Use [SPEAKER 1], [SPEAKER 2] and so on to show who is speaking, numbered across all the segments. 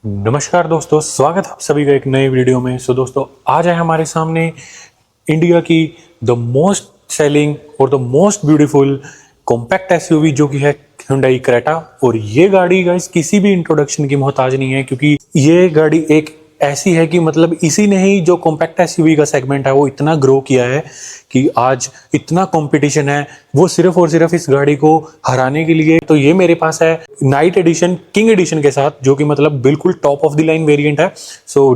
[SPEAKER 1] नमस्कार दोस्तों, स्वागत है आप सभी का एक नए वीडियो में। दोस्तों आज है हमारे सामने इंडिया की द मोस्ट सेलिंग और the most beautiful compact SUV जो कि है Hyundai क्रेटा। और ये गाड़ी गाइस किसी भी इंट्रोडक्शन की मोहताज नहीं है, क्योंकि ये गाड़ी एक ऐसी है कि मतलब इसी ने ही जो कॉम्पैक्ट एसयूवी का सेगमेंट है वो इतना ग्रो किया है कि आज इतना कंपटीशन है वो सिर्फ और सिर्फ इस गाड़ी को हराने के लिए। तो ये मेरे पास है नाइट एडिशन, किंग एडिशन के साथ, जो कि मतलब बिल्कुल top of the line variant है।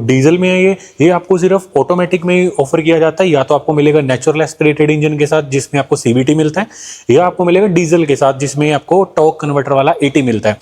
[SPEAKER 1] डीजल में है ये आपको सिर्फ ऑटोमेटिक में ही ऑफर किया जाता है। या तो आपको मिलेगा नेचुरल एस्पिरेटेड इंजन के साथ जिसमें आपको सीवीटी मिलता है, या आपको मिलेगा डीजल के साथ जिसमें आपको टॉर्क कन्वर्टर वाला एटी मिलता है।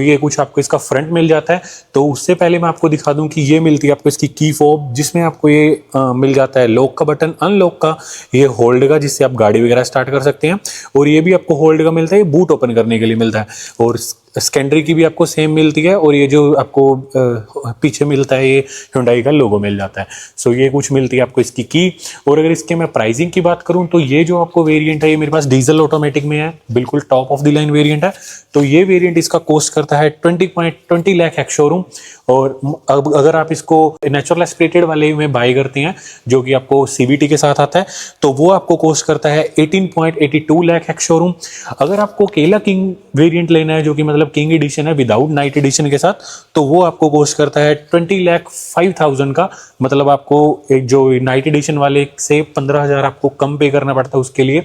[SPEAKER 1] ये कुछ आपको इसका फ्रंट मिल जाता है। तो उससे पहले मैं आपको दिखा दूं कि ये मिलती है आपको इसकी की फोब, जिसमें आपको ये मिल जाता है लॉक का बटन, अनलॉक का, ये होल्ड का जिससे आप गाड़ी वगैरह स्टार्ट कर सकते हैं, और ये भी आपको होल्ड का मिलता है, ये बूट ओपन करने के लिए मिलता है। और सेकेंडरी की भी आपको सेम मिलती है, और ये जो आपको पीछे मिलता है ये Hyundai का लोगो मिल जाता है। ये कुछ मिलती है आपको इसकी की। और अगर इसके मैं प्राइसिंग की बात करूं तो ये जो आपको वेरिएंट है ये मेरे पास डीजल ऑटोमेटिक में है, बिल्कुल top of the line variant है। तो ये वेरिएंट इसका कॉस्ट करता है 20 लाख एक्स शोरूम। और अब अगर आप इसको नेचुरल एस्पिरेटेड वाले में बाय करते हैं जो कि आपको सीवीटी के साथ आता है, तो वो आपको कॉस्ट करता है 18.82 लाख एक्स शोरूम। अगर आपको केला किंग वेरिएंट लेना है जो कि मतलब किंग एडिशन है विदाउट नाइट एडिशन के साथ, तो वो आपको कॉस्ट करता है 20,05,000 का। मतलब आपको एक जो नाइट एडिशन वाले से 15,000 आपको कम पे करना पड़ता है उसके लिए।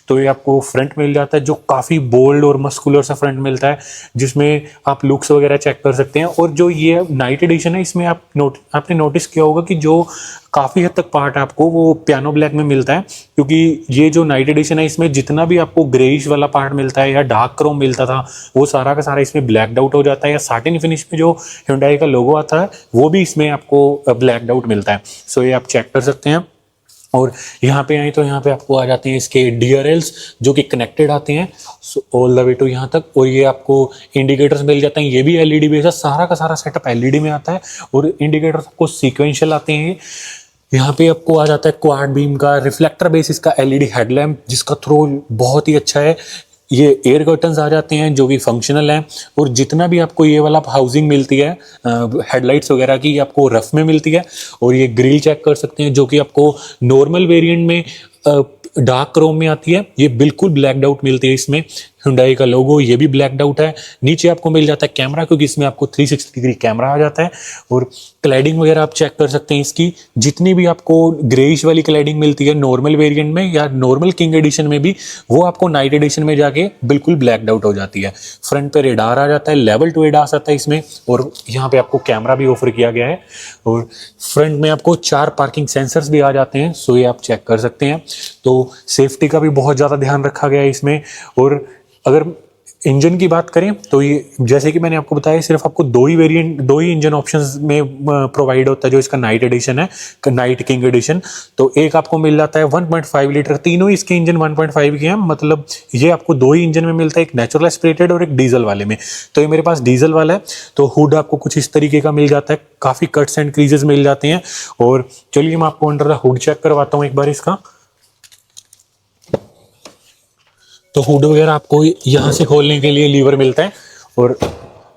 [SPEAKER 1] तो ये आपको फ्रंट मिल जाता है जो काफ़ी बोल्ड और मस्कुलर सा फ्रंट मिलता है, जिसमें आप लुक्स वगैरह चेक कर सकते हैं। और जो ये नाइट एडिशन है इसमें आपने नोटिस किया होगा कि जो काफ़ी हद तक पार्ट आपको वो पियानो ब्लैक में मिलता है, क्योंकि ये जो नाइट एडिशन है इसमें जितना भी आपको ग्रेइश वाला पार्ट मिलता है या डार्क क्रोम मिलता था वो सारा का सारा इसमें ब्लैक आउट हो जाता है। या साटिन फिनिश में जो Hyundai का लोगो आता है वो भी इसमें आपको ब्लैक आउट मिलता है। ये आप चेक कर सकते हैं। और यहाँ पे आए तो यहाँ पे आपको आ जाते हैं इसके DRLs जो कि कनेक्टेड आते हैं ऑल द वे टू यहाँ तक। और ये आपको इंडिकेटर्स मिल जाते हैं, ये भी LED बेस है, सारा का सारा सेटअप LED में आता है। और इंडिकेटर्स आपको सीक्वेंशियल आते हैं। यहाँ पे आपको आ जाता है क्वाड बीम का रिफ्लेक्टर बेसिस का LED हेडलैम्प जिसका थ्रो बहुत ही अच्छा है। ये एयर कर्टन्स आ जाते हैं जो कि फंक्शनल हैं। और जितना भी आपको ये वाला हाउसिंग मिलती है हेडलाइट्स वगैरह की आपको रफ में मिलती है। और ये ग्रिल चेक कर सकते हैं जो कि आपको नॉर्मल वेरिएंट में डार्क क्रोम में आती है, ये बिल्कुल ब्लैक आउट मिलती है इसमें। Hyundai का लोगो ये भी ब्लैक आउट है। नीचे आपको मिल जाता है कैमरा, क्योंकि इसमें आपको 360 डिग्री कैमरा आ जाता है। और क्लैडिंग वगैरह आप चेक कर सकते हैं इसकी, जितनी भी आपको ग्रेइश वाली क्लैडिंग मिलती है नॉर्मल वेरिएंट में या नॉर्मल किंग एडिशन में भी, वो आपको नाइट एडिशन में जाके बिल्कुल ब्लैक आउट हो जाती है। फ्रंट पे रेडार आ जाता है, लेवल 2 एडास आता है इसमें। और यहाँ पे आपको कैमरा भी ऑफर किया गया है। और फ्रंट में आपको 4 पार्किंग सेंसर्स भी आ जाते हैं, ये आप चेक कर सकते हैं। तो सेफ्टी का भी बहुत ज़्यादा ध्यान रखा गया है इसमें। और अगर इंजन की बात करें तो ये जैसे कि मैंने आपको बताया सिर्फ आपको दो ही इंजन ऑप्शंस में प्रोवाइड होता है जो इसका नाइट एडिशन है, नाइट किंग एडिशन। तो एक आपको मिल जाता है 1.5 लीटर, तीनों इसके इंजन 1.5 के हैं। मतलब ये आपको 2 ही इंजन में मिलता है, एक नेचुरल एस्पिरेटेड और एक डीजल वाले में। तो ये मेरे पास डीजल वाला है। तो हुड आपको कुछ इस तरीके का मिल जाता है, काफ़ी कट्स एंड क्रीजेस मिल जाते हैं। और चलिए मैं आपको अंडर द हुड चेक करवाता हूँ एक बार इसका। तो हुड वगैरह आपको यहाँ से खोलने के लिए लीवर मिलता है। और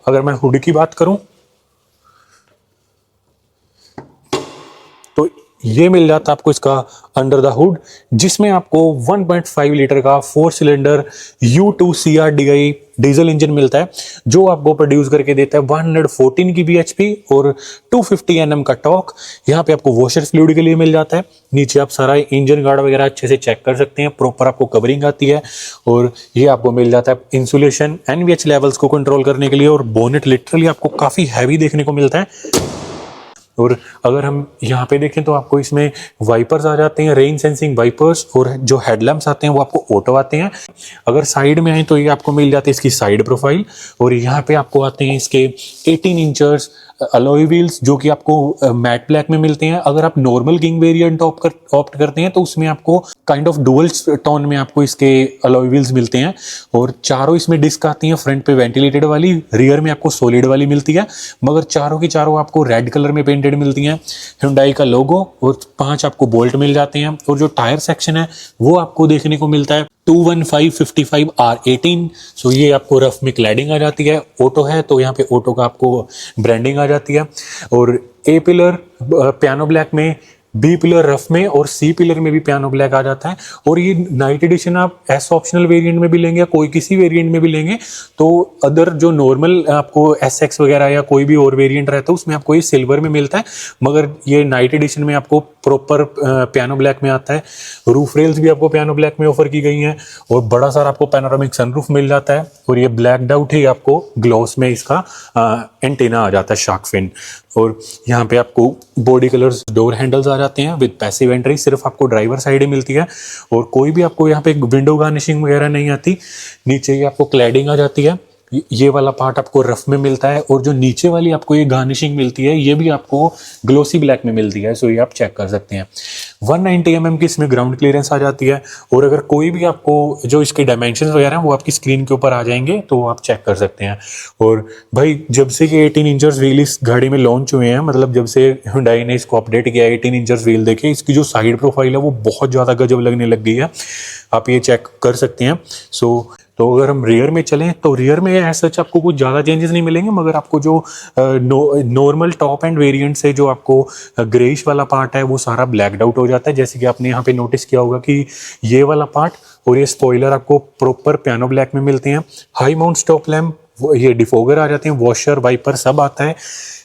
[SPEAKER 1] अगर मैं हुड की बात करूं तो ये मिल जाता है आपको इसका अंडर द हुड, जिसमें आपको 1.5 लीटर का 4 सिलेंडर U2CR-DI डीजल इंजन मिलता है, जो आपको प्रोड्यूस करके देता है 114 की bhp और 250 Nm का टॉर्क। यहाँ पे आपको वॉशर फ्लूइड के लिए मिल जाता है। नीचे आप सारा इंजन गार्ड वगैरह अच्छे से चेक कर सकते हैं, प्रॉपर आपको कवरिंग आती है। और ये आपको मिल जाता है इंसुलेशन NVH लेवल्स को कंट्रोल करने के लिए। और बोनेट लिटरली आपको काफ़ी हैवी देखने को मिलता है। और अगर हम यहाँ पे देखें तो आपको इसमें वाइपर्स आ जाते हैं, रेन सेंसिंग वाइपर्स। और जो हेडलैम्प्स आते हैं वो आपको ऑटो आते हैं। अगर साइड में आए तो ये आपको मिल जाती है इसकी साइड प्रोफाइल। और यहाँ पे आपको आते हैं इसके 18 इंचर्स अलॉय व्हील्स जो कि आपको मैट ब्लैक में मिलते हैं। अगर आप नॉर्मल किंग वेरिएंट ऑप्ट करते हैं तो उसमें आपको काइंड ऑफ डुअल टोन में आपको इसके अलॉय व्हील्स मिलते हैं। और चारों इसमें डिस्क आती हैं, फ्रंट पे वेंटिलेटेड वाली, रियर में आपको सॉलिड वाली मिलती है। मगर चारों की चारों आपको रेड कलर में पेंटेड मिलती हैं। Hyundai का लोगो और 5 आपको बोल्ट मिल जाते हैं। और जो टायर सेक्शन है वो आपको देखने को मिलता है 21555R18। सो ये आपको रफ में क्लैडिंग आ जाती है। ऑटो है तो यहाँ पे ऑटो का आपको ब्रांडिंग आ जाती है। और ए पिलर पियानो ब्लैक में, बी पिलर रफ में और सी पिलर में भी पियानो ब्लैक आ जाता है। और ये नाइट एडिशन आप एस ऑप्शनल वेरिएंट में भी लेंगे या कोई किसी वेरिएंट में भी लेंगे तो अदर जो नॉर्मल आपको एस एक्स वगैरह या कोई भी और वेरिएंट रहता है उसमें आपको ये सिल्वर में मिलता है, मगर ये नाइट एडिशन में आपको प्रॉपर पियानो ब्लैक में आता है। रूफ रेल्स भी आपको पियानो ब्लैक में ऑफर की गई हैं और बड़ा सारा आपको पैनोरामिक सनरूफ मिल जाता है। और ये ब्लैक्ड आउट ही आपको ग्लॉस में इसका एंटेना आ जाता है, शार्क फिन। और यहाँ पे आपको बॉडी कलर्स डोर हैंडल्स आ जाते हैं विद पैसिव एंट्री, सिर्फ आपको ड्राइवर साइड ही मिलती है और कोई भी आपको यहाँ पे विंडो गार्निशिंग वगैरह नहीं आती। नीचे ही आपको क्लैडिंग आ जाती है। ये वाला पार्ट आपको रफ में मिलता है और जो नीचे वाली आपको ये गार्निशिंग मिलती है ये भी आपको ग्लोसी ब्लैक में मिलती है। सो ये आप चेक कर सकते हैं। 190 mm की इसमें ग्राउंड क्लियरेंस आ जाती है। और अगर कोई भी आपको जो इसके डायमेंशन वगैरह हैं वो आपकी स्क्रीन के ऊपर आ जाएंगे तो आप चेक कर सकते हैं। और भाई जब से कि 18 इंचर्स व्हील इस गाड़ी में लॉन्च हुए हैं, मतलब जब से Hyundai ने इसको अपडेट किया 18 इंचर्स व्हील, देखे इसकी जो साइड प्रोफाइल है वो बहुत ज़्यादा गजब लगने लग गई है, आप ये चेक कर सकते हैं। तो अगर हम रियर में चलें तो रियर में ऐसा सच आपको कुछ ज़्यादा चेंजेस नहीं मिलेंगे, मगर आपको जो नॉर्मल टॉप एंड वेरिएंट से जो आपको ग्रेइश वाला पार्ट है वो सारा ब्लैकड आउट हो जाता है। जैसे कि आपने यहाँ पे नोटिस किया होगा कि ये वाला पार्ट और ये स्पॉइलर आपको प्रॉपर पियानो ब्लैक में मिलते हैं। हाई माउंट स्टॉप लैम्प, ये डिफोगर आ जाते हैं, वॉशर वाइपर सब आता है।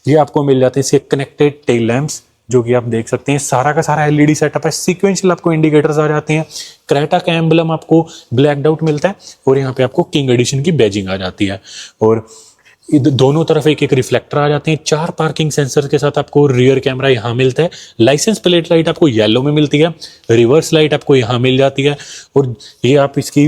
[SPEAKER 1] ये आपको मिल जाते हैं इसके कनेक्टेड टेल लैम्प्स जो कि आप देख सकते हैं, सारा का सारा एलईडी सेटअप है। सीक्वेंशियल आपको इंडिकेटर्स आ जाते हैं। क्रेटा का एम्बलम आपको ब्लैकड आउट मिलता है और यहाँ पे आपको किंग एडिशन की बैजिंग आ जाती है। और दोनों तरफ एक एक रिफ्लेक्टर आ जाते हैं। 4 पार्किंग सेंसर के साथ आपको रियर कैमरा यहाँ मिलता है। लाइसेंस प्लेट लाइट आपको येलो में मिलती है। रिवर्स लाइट आपको यहाँ मिल जाती है। और ये आप इसकी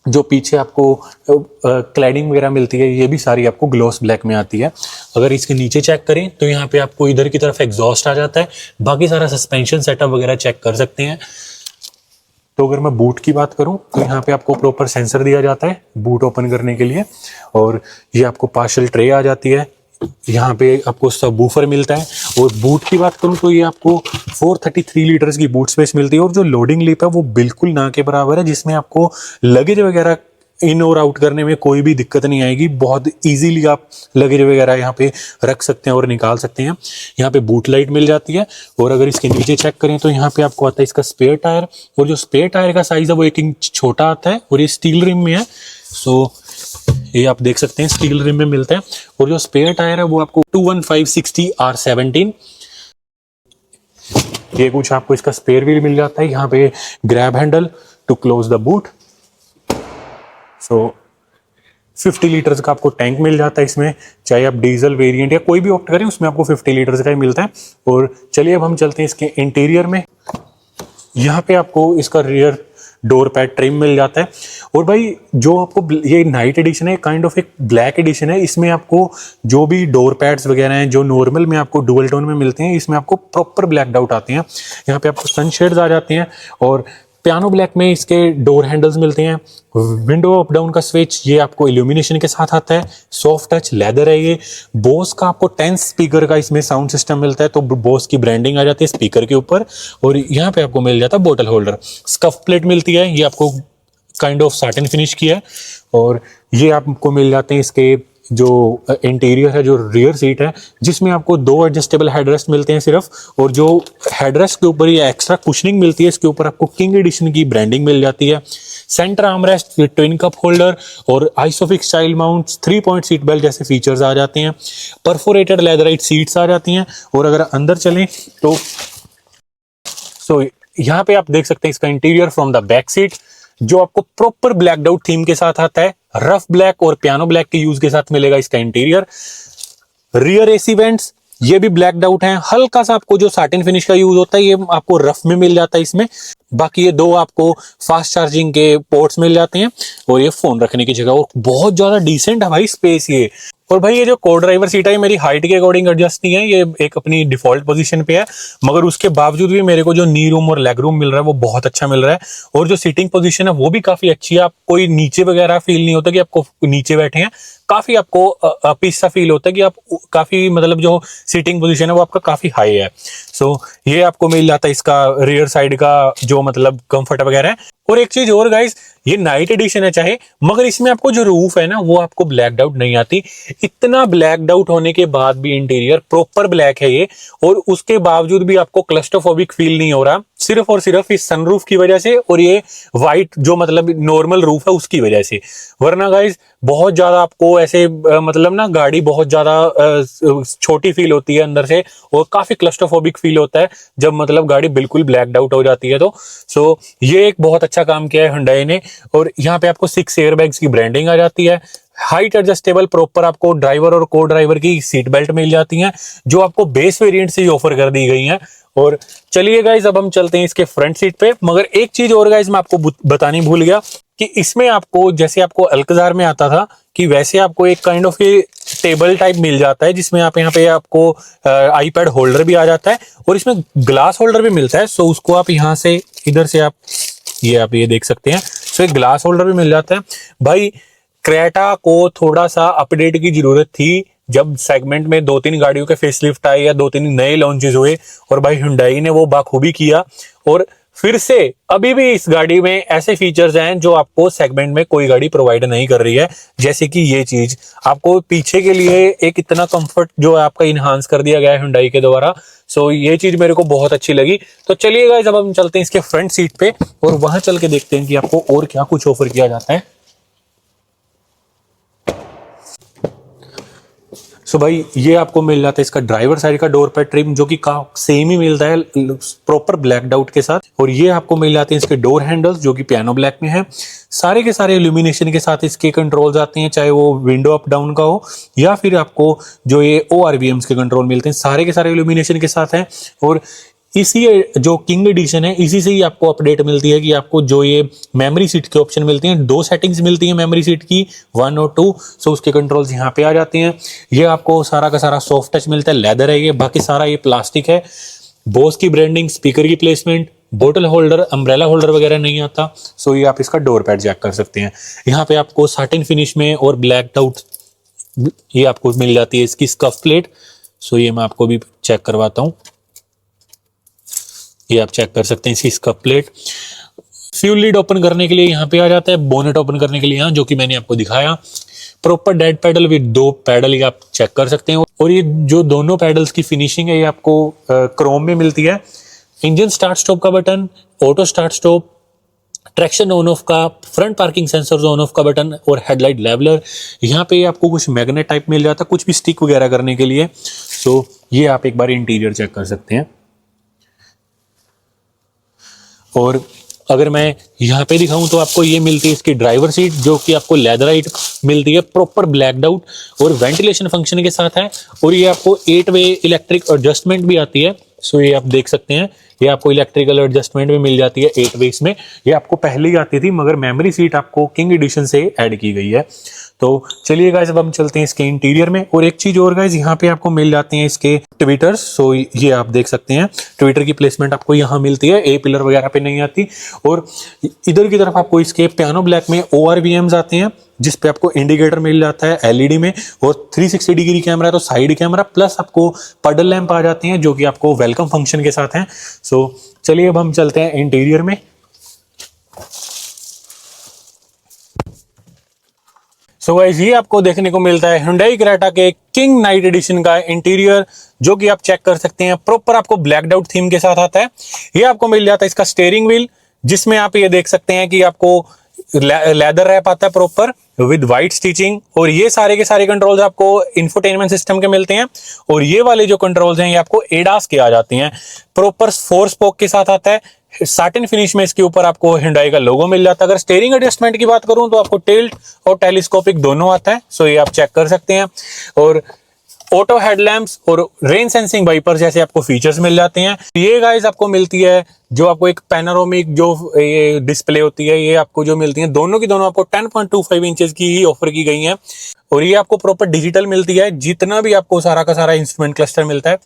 [SPEAKER 1] जो पीछे आपको क्लैडिंग वगैरह मिलती है ये भी सारी आपको ग्लॉस ब्लैक में आती है। अगर इसके नीचे चेक करें तो यहाँ पे आपको इधर की तरफ एग्जॉस्ट आ जाता है। बाकी सारा सस्पेंशन सेटअप वगैरह चेक कर सकते हैं। तो अगर मैं बूट की बात करूं तो यहाँ पे आपको प्रॉपर सेंसर दिया जाता है बूट ओपन करने के लिए। और ये आपको पार्शल ट्रे आ जाती है। यहाँ पे आपको सबवूफर मिलता है। और बूट की बात करूं तो ये आपको 433 लीटर्स की बूट स्पेस मिलती है। और जो लोडिंग लिप है वो बिल्कुल ना के बराबर है, जिसमें आपको लगेज वगैरह इन और आउट करने में कोई भी दिक्कत नहीं आएगी। बहुत इजीली आप लगेज वगैरह यहाँ पे रख सकते हैं और निकाल सकते हैं। यहाँ पे बूट लाइट मिल जाती है। और अगर इसके नीचे चेक करें तो यहाँ पे आपको आता है इसका स्पेयर टायर। और जो स्पेयर टायर का साइज है वो 1 इंच छोटा आता है और ये स्टील रिम में है। सो ये आप देख सकते हैं स्टील रिम में मिलता है। और जो स्पेयर टायर है वो आपको 21560R17। ये कुछ आपको इसका स्पेयर व्हील मिल जाता है। यहाँ पे grab handle to close the boot. So 50 litres का आपको टैंक मिल जाता है इसमें, चाहे आप डीजल वेरिएंट या कोई भी ऑप्ट करें उसमें आपको 50 लीटर्स का ही मिलता है। और चलिए अब हम चलते हैं इसके इंटीरियर में। यहाँ पे आपको इसका रियर डोर पैड ट्रिम मिल जाता है। और भाई जो आपको ये नाइट एडिशन है, काइंड ऑफ एक ब्लैक एडिशन है। इसमें आपको जो भी डोर पैड्स वगैरह हैं जो नॉर्मल में आपको डुअल टोन में मिलते हैं, इसमें आपको प्रॉपर ब्लैकड आउट आते हैं। यहाँ पे आपको सनशेड्स आ जाते हैं। और पियानो ब्लैक में इसके डोर हैंडल्स मिलते हैं। विंडो अप डाउन का स्विच ये आपको इल्यूमिनेशन के साथ आता है। सॉफ्ट टच लेदर है ये। बोस का आपको 10 स्पीकर का इसमें साउंड सिस्टम मिलता है, तो बोस की ब्रांडिंग आ जाती है स्पीकर के ऊपर। और यहाँ पे आपको मिल जाता है बोतल होल्डर। स्कफ प्लेट मिलती है, ये आपको काइंड ऑफ साटिन फिनिश किया है। और ये आपको मिल जाते हैं इसके जो इंटीरियर है, जो रियर सीट है, जिसमें आपको 2 एडजस्टेबल हेडरेस्ट मिलते हैं सिर्फ। और जो हेडरेस्ट के ऊपर ये एक्स्ट्रा कुशनिंग मिलती है, इसके ऊपर आपको किंग एडिशन की ब्रांडिंग मिल जाती है। Centre armrest, twin cup holder और isofix child mount, 3 point seat belt जैसे फीचर्स आ जाते हैं। परफोरेटेड लेदराइट सीट्स आ जाती हैं। और अगर अंदर चलें तो यहाँ पे आप देख सकते हैं इसका interior from the back seat, जो आपको प्रॉपर ब्लैकड आउट थीम के साथ आता है। रफ ब्लैक और पियानो ब्लैक के यूज के साथ मिलेगा इसका इंटीरियर। रियर एसी वेंट्स ये भी ब्लैकड आउट है। हल्का सा आपको जो साटिन फिनिश का यूज होता है ये आपको रफ में मिल जाता है इसमें। बाकी ये 2 आपको फास्ट चार्जिंग के पोर्ट्स मिल जाते हैं और ये फोन रखने की जगह। और बहुत ज्यादा डिसेंट है भाई स्पेस ये। और भाई ये जो को ड्राइवर सीट है मेरी हाइट के अकॉर्डिंग एडजस्ट नहीं है, ये एक अपनी डिफॉल्ट पोजीशन पे है, मगर उसके बावजूद भी मेरे को जो नी रूम और लेग रूम मिल रहा है वो बहुत अच्छा मिल रहा है। और जो सीटिंग पोजीशन है वो भी काफी अच्छी है। आप कोई नीचे वगैरह फील नहीं होता कि आपको नीचे बैठे हैं। काफी आपको पीस सा फील होता है कि आप काफी, मतलब जो सीटिंग पोजीशन है वो आपका काफी हाई है। सो ये आपको मिल जाता है इसका रियर साइड का जो मतलब कंफर्ट वगैरह है। और एक चीज और गाइस, ये नाइट एडिशन है चाहे, मगर इसमें आपको जो रूफ है ना वो आपको ब्लैक आउट नहीं आती। इतना ब्लैक आउट होने के बाद भी इंटीरियर प्रॉपर ब्लैक है ये, और उसके बावजूद भी आपको क्लस्टरफोबिक फील नहीं हो रहा, सिर्फ और सिर्फ इस सनरूफ की वजह से और ये वाइट जो मतलब नॉर्मल रूफ है उसकी वजह से। वरना गाइस बहुत ज्यादा आपको ऐसे मतलब ना गाड़ी बहुत ज्यादा छोटी फील होती है अंदर से, और काफी क्लस्टरफोबिक फील होता है जब मतलब गाड़ी बिल्कुल ब्लैक आउट हो जाती है। तो सो ये एक बहुत अच्छा काम किया है Hyundai ने। और यहाँ पे आपको 6 एयरबैग्स की ब्रांडिंग आ जाती है, हाइट एडजस्टेबल प्रॉपर आपको ड्राइवर और को ड्राइवर की सीट बेल्ट मिल जाती हैं, जो आपको बेस वेरिएंट से ही ऑफर कर दी गई हैं। और चलिए गाइज अब हम चलते हैं इसके फ्रंट सीट पे। मगर एक चीज और गाइज मैं आपको बतानी भूल गया कि इसमें आपको जैसे आपको अल्कजार में आता था कि वैसे आपको एक काइंड ऑफ ये टेबल टाइप मिल जाता है, जिसमें आप यहाँ पे आपको आईपैड होल्डर भी आ जाता है और इसमें ग्लास होल्डर भी मिलता है। सो उसको आप यहाँ से इधर से आप ये देख सकते हैं। सो एक ग्लास होल्डर भी मिल जाता है। भाई क्रेटा को थोड़ा सा अपडेट की जरूरत थी जब सेगमेंट में 2-3 गाड़ियों के फेसलिफ्ट आए या 2-3 नए लॉन्चेस हुए, और भाई Hyundai ने वो बाखूबी किया। और फिर से अभी भी इस गाड़ी में ऐसे फीचर्स हैं जो आपको सेगमेंट में कोई गाड़ी प्रोवाइड नहीं कर रही है, जैसे कि ये चीज आपको पीछे के लिए एक इतना कंफर्ट जो आपका इनहांस कर दिया गया है Hyundai के द्वारा। सो ये चीज मेरे को बहुत अच्छी लगी। तो चलिए गाइस अब हम चलते हैं इसके फ्रंट सीट पे और वहां चल के देखते हैं कि आपको और क्या कुछ ऑफर किया जाता है। सो भाई ये आपको मिल जाता है इसका ड्राइवर साइड का डोर पैड ट्रिम, जो कि सेम ही मिलता है प्रॉपर ब्लैक आउट के साथ। और ये आपको मिल जाते हैं इसके डोर हैंडल्स, जो कि पियानो ब्लैक में है। सारे के सारे इल्यूमिनेशन के साथ इसके कंट्रोल्स आते हैं, चाहे वो विंडो अप डाउन का हो या फिर आपको जो ये ORVMs के कंट्रोल मिलते हैं, सारे के सारे इल्यूमिनेशन के साथ हैं। और इसी जो किंग एडिशन है इसी से ही आपको अपडेट मिलती है कि आपको जो ये मेमोरी सीट के ऑप्शन मिलते हैं, 2 सेटिंग्स मिलती हैं मेमोरी सीट की, 1 और 2। सो उसके कंट्रोल्स यहाँ पे आ जाते हैं। ये आपको सारा का सारा सॉफ्ट टच मिलता है, लेदर है ये, बाकी सारा ये प्लास्टिक है। बोस की ब्रांडिंग, स्पीकर की प्लेसमेंट, बोतल होल्डर, अम्ब्रेला होल्डर वगैरह नहीं आता। सो ये आप इसका डोर पैड चेक कर सकते हैं। यहाँ पे आपको साटिन फिनिश में और ब्लैक आउट ये आपको मिल जाती है इसकी स्कफ प्लेट। सो ये मैं आपको भी चेक करवाता हूँ, ये आप चेक कर सकते हैं इसकी scuff plate. Fuel lead open करने के लिए यहाँ पे आ जाता है, बोनेट ओपन करने के लिए यहाँ, जो कि मैंने आपको दिखाया। Proper dead pedal with 2 pedal ये आप चेक कर सकते हैं। और ये जो दोनों पैडल्स की फिनिशिंग है ये आपको क्रोम में मिलती है। इंजन स्टार्ट स्टॉप का button, auto start stop, traction on off का, front parking sensor on off का बटन और हेडलाइट लेवलर। यहाँ पे आपको कुछ मैग्नेट टाइप मिल जाता है, कुछ भी स्टिक वगैरह करने के लिए। सो ये आप एक बार इंटीरियर चेक कर सकते हैं। और अगर मैं यहाँ पे दिखाऊं तो आपको ये मिलती है इसकी ड्राइवर सीट, जो कि आपको लेदराइट मिलती है, प्रॉपर ब्लैक्ड आउट और वेंटिलेशन फंक्शन के साथ है। और ये आपको 8 वे इलेक्ट्रिक एडजस्टमेंट भी आती है। सो ये आप देख सकते हैं, ये आपको इलेक्ट्रिकल एडजस्टमेंट भी मिल जाती है 8 वे में। ये आपको पहले ही आती थी, मगर मेमोरी सीट आपको किंग एडिशन से ऐड की गई है। तो चलिए गाइस अब हम चलते हैं इसके इंटीरियर में। और एक चीज और गाइस, यहाँ पे आपको मिल जाते हैं इसके ट्विटर्स। सो ये आप देख सकते हैं, ट्विटर की प्लेसमेंट आपको यहाँ मिलती है, ए पिलर वगैरह पे नहीं आती। और इधर की तरफ आपको इसके पियानो ब्लैक में ORVMs आते हैं, जिस पे आपको इंडिकेटर मिल जाता है LED में, और 360 डिग्री कैमरा है तो साइड कैमरा, प्लस आपको पडल लैंप आ जाते हैं जो कि आपको वेलकम फंक्शन के साथ हैं। सो चलिए अब हम चलते हैं इंटीरियर में। सो गाइस ये आपको देखने को मिलता है Hyundai Creta के किंग नाइट एडिशन का इंटीरियर, जो कि आप चेक कर सकते हैं, प्रॉपर आपको ब्लैक आउट थीम के साथ आता है। ये आपको मिल जाता है इसका स्टीयरिंग व्हील, जिसमें आप ये देख सकते हैं कि आपको लेदर रैप आता है प्रॉपर विद वाइट स्टिचिंग। और ये सारे के सारे कंट्रोल्स आपको इंफोटेनमेंट सिस्टम के मिलते हैं। और ये वाले जो कंट्रोल्स हैं ये आपको एडास के आ जाते हैं, प्रॉपर 4 स्पोक के साथ आता है। साटिन फिनिश में इसके ऊपर आपको Hyundai का लोगो मिल जाता है। अगर स्टीयरिंग एडजस्टमेंट की बात करूं तो आपको टिल्ट और टेलीस्कोपिक दोनों आता है। सो ये आप चेक कर सकते हैं। और ऑटो हेडलैम्प्स और रेन सेंसिंग वाइपर जैसे आपको फीचर्स मिल जाते हैं। ये गाइस आपको मिलती है जो आपको एक पैनोरामिक जो ये डिस्प्ले होती है, ये आपको जो मिलती है दोनों की दोनों आपको 10.25 इंचेस की ही ऑफर की गई हैं। और ये आपको प्रॉपर डिजिटल मिलती है, जितना भी आपको सारा का सारा इंस्ट्रूमेंट क्लस्टर मिलता है।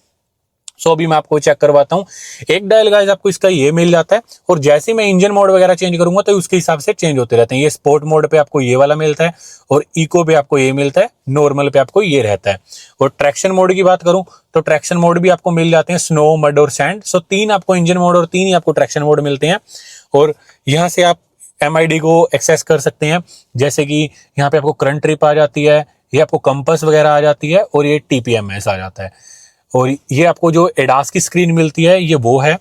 [SPEAKER 1] सो अभी मैं आपको चेक करवाता हूँ। एक डायल गाइस आपको इसका ये मिल जाता है, और जैसे मैं इंजन मोड वगैरह चेंज करूंगा तो उसके हिसाब से चेंज होते रहते हैं। ये स्पोर्ट मोड पे आपको ये वाला मिलता है, और इको पे आपको ये मिलता है, नॉर्मल पे आपको ये रहता है। और ट्रैक्शन मोड की बात करूं तो ट्रैक्शन मोड भी आपको मिल जाते हैं, स्नो, मड और सैंड। सो 3 आपको इंजन मोड और 3 ही आपको ट्रैक्शन मोड मिलते हैं। और यहाँ से आप MID को एक्सेस कर सकते हैं, जैसे कि यहाँ पे आपको करंट ट्रिप आ जाती है, ये आपको कंपास वगैरह आ जाती है और ये TPMS आ जाता है। और ये आपको जो एडास की स्क्रीन मिलती है ये वो है,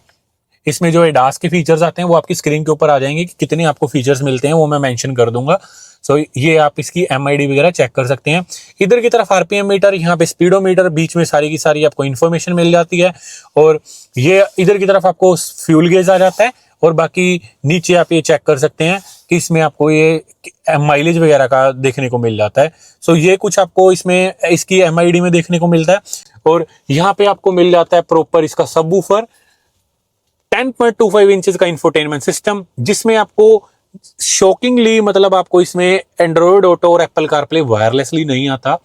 [SPEAKER 1] इसमें जो एडास के फीचर्स आते हैं वो आपकी स्क्रीन के ऊपर आ जाएंगे कि कितने आपको फीचर्स मिलते हैं, वो मैं मेंशन कर दूंगा। सो ये आप इसकी MID वगैरह चेक कर सकते हैं। इधर की तरफ RPM मीटर, यहाँ पे स्पीडोमीटर, बीच में सारी की सारी आपको इन्फॉर्मेशन मिल जाती है। और ये इधर की तरफ आपको फ्यूल गेज आ जाता है और बाकी नीचे आप ये चेक कर सकते हैं कि इसमें आपको ये माइलेज वगैरह का देखने को मिल जाता है। सो ये कुछ आपको इसमें इसकी MID में देखने को मिलता है। और यहाँ पे आपको मिल जाता है प्रॉपर इसका सबवूफर, 10.25 इंचेस का इंफोटेनमेंट सिस्टम, जिसमें आपको शॉकिंगली मतलब आपको इसमें एंड्रॉयड ऑटो और एप्पल कारप्ले वायरलेसली नहीं आता,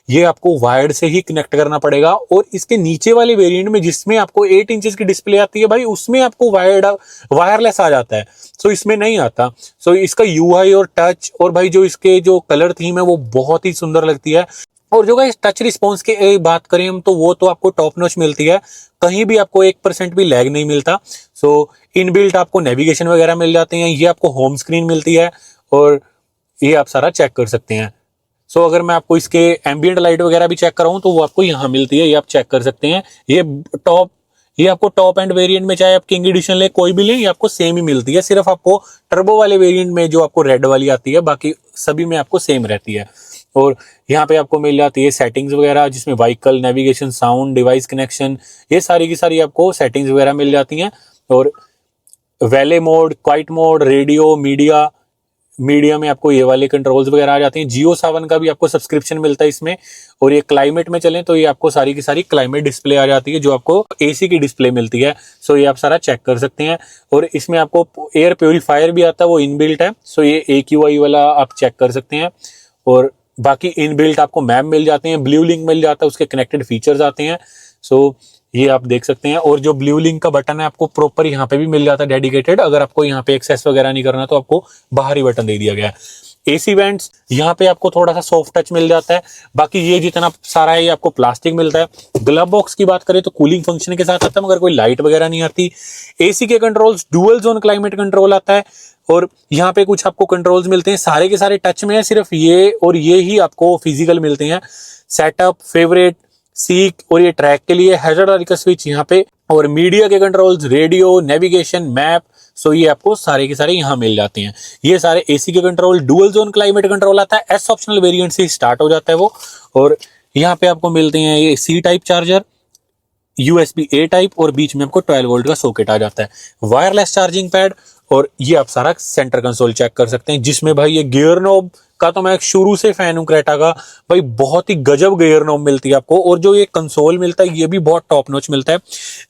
[SPEAKER 1] ये आपको वायर्ड से ही कनेक्ट करना पड़ेगा। और इसके नीचे वाले वेरिएंट में जिसमें आपको 8 इंचेस की डिस्प्ले आती है भाई, उसमें आपको वायरलेस आ जाता है। सो इसमें नहीं आता। सो इसका UI और टच और भाई जो इसके जो कलर थीम है वो बहुत ही सुंदर लगती है। और जो गाइस टच रिस्पॉन्स की बात करें हम, तो वो तो आपको टॉप नॉच मिलती है, कहीं भी आपको 1% भी लैग नहीं मिलता। सो इनबिल्ट आपको नेविगेशन वगैरह मिल जाते हैं, ये आपको होम स्क्रीन मिलती है और ये आप सारा चेक कर सकते हैं। सो अगर मैं आपको इसके एम्बियंट लाइट वगैरह भी चेक कराऊं तो वो आपको यहाँ मिलती है, ये आप चेक कर सकते हैं। ये आपको टॉप एंड वेरिएंट में चाहे आप किंग एडिशन ले कोई भी ले, ये आपको सेम ही मिलती है। सिर्फ आपको टर्बो वाले वेरिएंट में जो आपको रेड वाली आती है, बाकी सभी में आपको सेम रहती है। और यहाँ पे आपको मिल जाती है सेटिंग्स वगैरह, जिसमें vehicle, navigation, sound, device connection, ये सारी की सारी आपको सेटिंग्स वगैरह मिल जाती हैं। और valet mode, quiet mode, radio, media में आपको ये वाले कंट्रोल्स वगैरह आ जाते हैं। जियो सावन का भी आपको सब्सक्रिप्शन मिलता है इसमें। और ये क्लाइमेट में चलें तो ये आपको सारी की सारी क्लाइमेट डिस्प्ले आ जाती है, जो आपको AC की डिस्प्ले मिलती है। सो ये आप सारा चेक कर सकते हैं। और इसमें आपको एयर प्योरीफायर भी आता है, वो इनबिल्ट है। सो ये AQI वाला आप चेक कर सकते हैं। और बाकी इनबिल्ट आपको मैप मिल जाते हैं, ब्लू लिंक मिल जाता है, उसके कनेक्टेड फीचर्स आते हैं। सो ये आप देख सकते हैं। और जो ब्लू लिंक का बटन है आपको प्रॉपर यहाँ पे भी मिल जाता है डेडिकेटेड, अगर आपको यहाँ पे एक्सेस वगैरह नहीं करना तो आपको बाहरी बटन दे दिया गया है। AC वेंट्स, यहाँ पे आपको थोड़ा सा सॉफ्ट टच मिल जाता है, बाकी ये जितना सारा है ये आपको प्लास्टिक मिलता है। ग्लव बॉक्स की बात करें तो कूलिंग फंक्शन के साथ आता है, मगर कोई लाइट वगैरह नहीं आती। AC के controls, dual zone climate control आता है। और यहाँ पे कुछ आपको कंट्रोल्स मिलते हैं, सारे के सारे टच में है, सिर्फ ये और ये ही आपको फिजिकल मिलते हैं। सेटअप, फेवरेट, सीक और ये ट्रैक के लिए हैजार्ड का स्विच यहाँ पे। और मीडिया के कंट्रोल्स, रेडियो, नेविगेशन, मैप, सो ये आपको सारे के सारे यहाँ मिल जाते हैं। ये सारे AC के control, dual zone climate control आता है, S ऑप्शनल वेरिएंट से स्टार्ट हो जाता है वो। और यहाँ पे आपको मिलते हैं ये C type charger, USB-A type और बीच में आपको 12 वोल्ट का सॉकेट आ जाता है, वायरलेस चार्जिंग पैड। और ये आप सारा सेंटर कंसोल चेक कर सकते हैं, जिसमें भाई ये गियर नॉब का तो मैं शुरू से फैन हूं क्रेटा का भाई, बहुत ही गजब गियर नॉब मिलती है आपको। और जो ये कंसोल मिलता है ये भी बहुत टॉप नॉच मिलता है।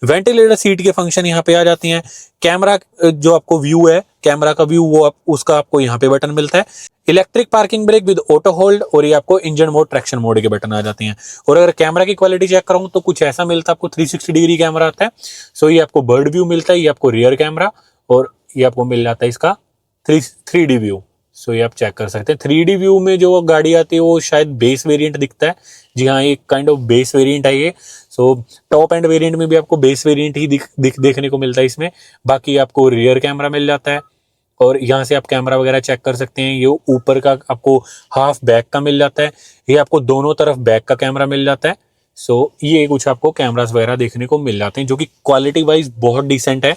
[SPEAKER 1] वेंटिलेटर सीट के फंक्शन यहाँ पे आ जाते हैं। कैमरा जो आपको व्यू है, कैमरा का व्यू, वो उसका आपको यहाँ पे बटन मिलता है। Electric parking brake with auto hold, और ये आपको इंजन मोड, ट्रैक्शन मोड के बटन आ जाते हैं। और अगर कैमरा की क्वालिटी चेक कराऊं तो कुछ ऐसा मिलता है आपको, 360 डिग्री कैमरा आता है। सो ये आपको बर्ड व्यू मिलता है, ये आपको रियर कैमरा, और ये आपको मिल जाता है इसका 3D व्यू। सो ये आप चेक कर सकते हैं। 3D व्यू में जो गाड़ी आती है वो शायद बेस वेरिएंट दिखता है। जी हाँ, एक काइंड ऑफ बेस वेरिएंट है ये। सो टॉप एंड वेरिएंट में भी आपको बेस वेरिएंट ही देखने को मिलता है इसमें। बाकी आपको रियर कैमरा मिल जाता है, और यहाँ से आप कैमरा वगैरह चेक कर सकते हैं। ये ऊपर का आपको हाफ बैक का मिल जाता है, ये आपको दोनों तरफ बैक का कैमरा मिल जाता है। सो ये कुछ आपको कैमरास वगैरह देखने को मिल जाते हैं, जो कि क्वालिटी वाइज बहुत डिसेंट है।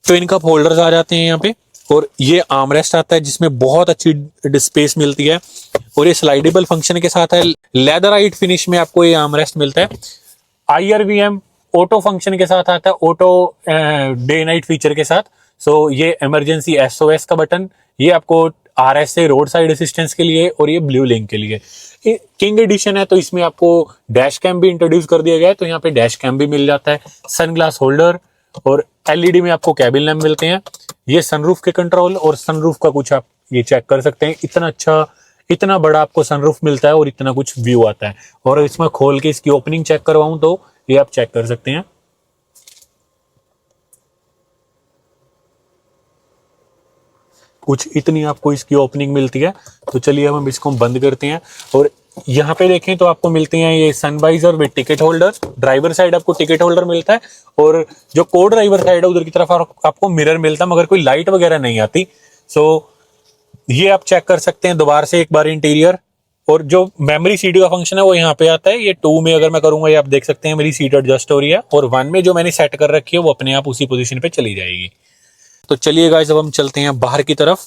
[SPEAKER 1] ट्विन कप होल्डर्स आ जाते हैं यहाँ पे, और ये आर्मरेस्ट आता है जिसमें बहुत अच्छी स्पेस मिलती है, और ये स्लाइडेबल फंक्शन के साथ है। लेदराइट फिनिश में आपको ये आर्मरेस्ट मिलता है। IRVM ऑटो फंक्शन के साथ आता है, ऑटो डे नाइट फीचर के साथ। सो ये इमरजेंसी SOS का बटन, ये आपको RSA रोड साइड असिस्टेंस के लिए, और ये ब्लू लिंक के लिए। किंग एडिशन है तो इसमें आपको डैश कैम भी इंट्रोड्यूस कर दिया गया है, तो यहाँ पे डैश कैम भी मिल जाता है। सनग्लास होल्डर, और LED में आपको कैबिन लैम्प मिलते हैं। ये सनरूफ के कंट्रोल, और सनरूफ का कुछ आप ये चेक कर सकते हैं। इतना अच्छा, इतना बड़ा आपको सनरूफ मिलता है और इतना कुछ व्यू आता है। और इसमें खोल के इसकी ओपनिंग चेक करवाऊं तो ये आप चेक कर सकते हैं। कुछ इतनी आपको इसकी ओपनिंग मिलती है। तो चलिए अब हम इसको बंद करते हैं, और यहाँ पे देखें तो आपको मिलते हैं ये sun visor with ticket holder. Driver side आपको टिकट होल्डर मिलता है और जो को ड्राइवर साइड है उधर की तरफ आपको मिरर मिलता है, मगर कोई लाइट वगैरह नहीं आती। सो ये आप चेक कर सकते हैं दोबारा से एक बार इंटीरियर। और जो मेमोरी सीट का फंक्शन है वो यहाँ पे आता है। ये 2 में अगर मैं करूंगा, ये आप देख सकते हैं मेरी सीट एडजस्ट हो रही है, और 1 में जो मैंने सेट कर रखी है वो अपने आप उसी पोजीशन पे चली जाएगी। तो चलिए गाइस, अब हम चलते हैं बाहर की तरफ।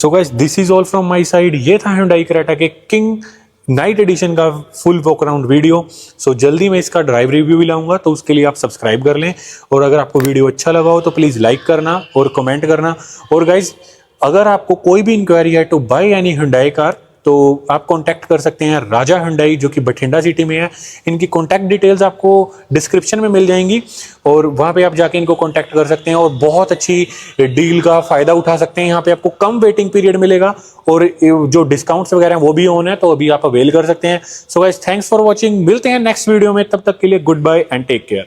[SPEAKER 1] So guys, this is all from my side. ये था Hyundai Creta के किंग नाइट एडिशन का फुल वॉक अराउंड वीडियो। सो जल्दी मैं इसका ड्राइव रिव्यू भी लाऊंगा, तो उसके लिए आप सब्सक्राइब कर लें। और अगर आपको वीडियो अच्छा लगा हो तो प्लीज लाइक करना और कमेंट करना। और गाइज, अगर आपको कोई भी इंक्वायरी है to buy any Hyundai car, तो आप कांटेक्ट कर सकते हैं राजा Hyundai, जो कि बठिंडा सिटी में है। इनकी कांटेक्ट डिटेल्स आपको डिस्क्रिप्शन में मिल जाएंगी, और वहां पे आप जाके इनको कांटेक्ट कर सकते हैं और बहुत अच्छी डील का फायदा उठा सकते हैं। यहाँ पे आपको कम वेटिंग पीरियड मिलेगा, और जो डिस्काउंट्स वगैरह हैं वो भी ऑन है, तो अभी आप अवेल कर सकते हैं। So guys, thanks for watching. मिलते हैं नेक्स्ट वीडियो में, तब तक के लिए good bye and take care.